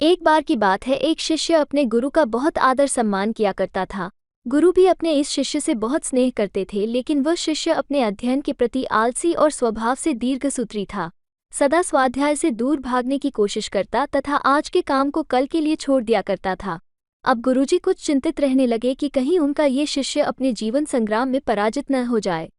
एक बार की बात है, एक शिष्य अपने गुरु का बहुत आदर सम्मान किया करता था। गुरु भी अपने इस शिष्य से बहुत स्नेह करते थे, लेकिन वह शिष्य अपने अध्ययन के प्रति आलसी और स्वभाव से दीर्घसूत्री था। सदा स्वाध्याय से दूर भागने की कोशिश करता तथा आज के काम को कल के लिए छोड़ दिया करता था। अब गुरुजी कुछ चिंतित रहने लगे कि कहीं उनका ये शिष्य अपने जीवन संग्राम में पराजित न हो जाए।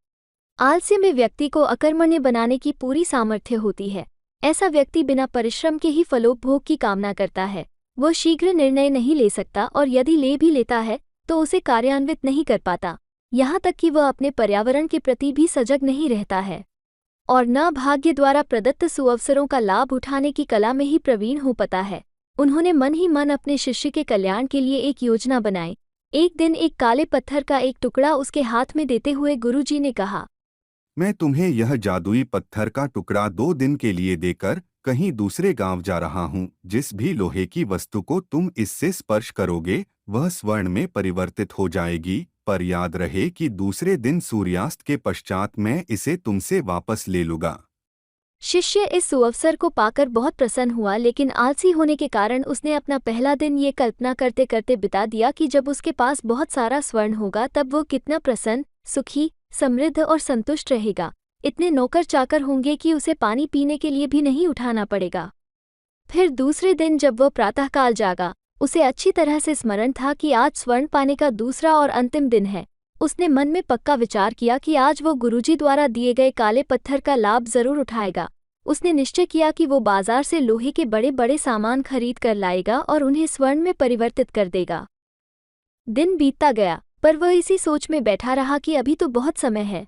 आलस्य में व्यक्ति को अकर्मण्य बनाने की पूरी सामर्थ्य होती है। ऐसा व्यक्ति बिना परिश्रम के ही फलोपभोग की कामना करता है। वह शीघ्र निर्णय नहीं ले सकता और यदि ले भी लेता है तो उसे कार्यान्वित नहीं कर पाता। यहाँ तक कि वह अपने पर्यावरण के प्रति भी सजग नहीं रहता है और न भाग्य द्वारा प्रदत्त सुअवसरों का लाभ उठाने की कला में ही प्रवीण हो पाता है। उन्होंने मन ही मन अपने शिष्य के कल्याण के लिए एक योजना बनाई। एक दिन एक काले पत्थर का एक टुकड़ा उसके हाथ में देते हुए गुरुजी ने कहा, मैं तुम्हें यह जादुई पत्थर का टुकड़ा 2 दिन के लिए देकर कहीं दूसरे गांव जा रहा हूं। जिस भी लोहे की वस्तु को तुम इससे स्पर्श करोगे वह स्वर्ण में परिवर्तित हो जाएगी, पर याद रहे कि दूसरे दिन सूर्यास्त के पश्चात मैं इसे तुमसे वापस ले लूंगा। शिष्य इस सुअवसर को पाकर बहुत प्रसन्न हुआ, लेकिन आलसी होने के कारण उसने अपना पहला दिन ये कल्पना करते करते बिता दिया कि जब उसके पास बहुत सारा स्वर्ण होगा तब वो कितना प्रसन्न, सुखी, समृद्ध और संतुष्ट रहेगा। इतने नौकर चाकर होंगे कि उसे पानी पीने के लिए भी नहीं उठाना पड़ेगा। फिर दूसरे दिन जब वह प्रातःकाल जागा, उसे अच्छी तरह से स्मरण था कि आज स्वर्ण पाने का दूसरा और अंतिम दिन है। उसने मन में पक्का विचार किया कि आज वो गुरुजी द्वारा दिए गए काले पत्थर का लाभ जरूर उठाएगा। उसने निश्चय किया कि वो बाजार से लोहे के बड़े बड़े सामान खरीद कर लाएगा और उन्हें स्वर्ण में परिवर्तित कर देगा। दिन बीतता गया, पर वह इसी सोच में बैठा रहा कि अभी तो बहुत समय है,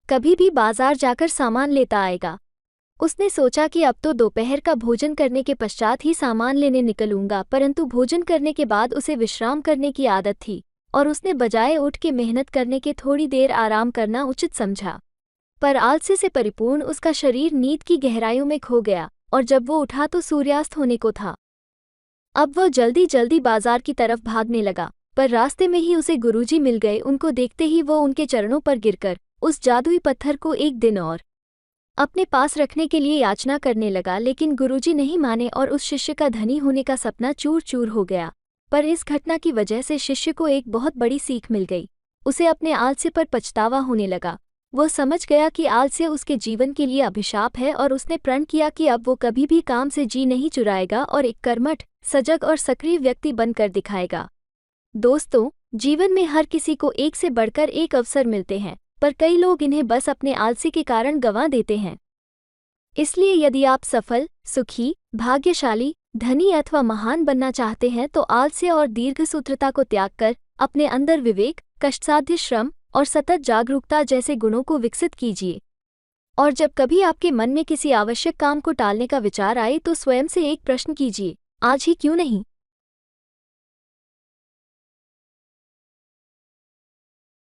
कभी भी बाजार जाकर सामान लेता आएगा। उसने सोचा कि अब तो दोपहर का भोजन करने के पश्चात ही सामान लेने निकलूंगा, परंतु भोजन करने के बाद उसे विश्राम करने की आदत थी और उसने बजाय उठ के मेहनत करने के थोड़ी देर आराम करना उचित समझा। पर आलस्य से परिपूर्ण उसका शरीर नींद की गहराइयों में खो गया और जब वो उठा तो सूर्यास्त होने को था। अब वह जल्दी जल्दी बाजार की तरफ भागने लगा, पर रास्ते में ही उसे गुरुजी मिल गए। उनको देखते ही वो उनके चरणों पर गिरकर उस जादुई पत्थर को एक दिन और अपने पास रखने के लिए याचना करने लगा, लेकिन गुरुजी नहीं माने और उस शिष्य का धनी होने का सपना चूर चूर हो गया। पर इस घटना की वजह से शिष्य को एक बहुत बड़ी सीख मिल गई। उसे अपने आलस्य पर पछतावा होने लगा। वह समझ गया कि आलस्य उसके जीवन के लिए अभिशाप है और उसने प्रण किया कि अब वो कभी भी काम से जी नहीं चुराएगा और एक कर्मठ, सजग और सक्रिय व्यक्ति बनकर दिखाएगा। दोस्तों, जीवन में हर किसी को एक से बढ़कर एक अवसर मिलते हैं, पर कई लोग इन्हें बस अपने आलसी के कारण गंवा देते हैं। इसलिए यदि आप सफल, सुखी, भाग्यशाली, धनी अथवा महान बनना चाहते हैं तो आलस्य और दीर्घसूत्रता को त्याग कर अपने अंदर विवेक, कष्टसाध्य श्रम और सतत जागरूकता जैसे गुणों को विकसित कीजिए। और जब कभी आपके मन में किसी आवश्यक काम को टालने का विचार आए तो स्वयं से एक प्रश्न कीजिए, आज ही क्यों नहीं।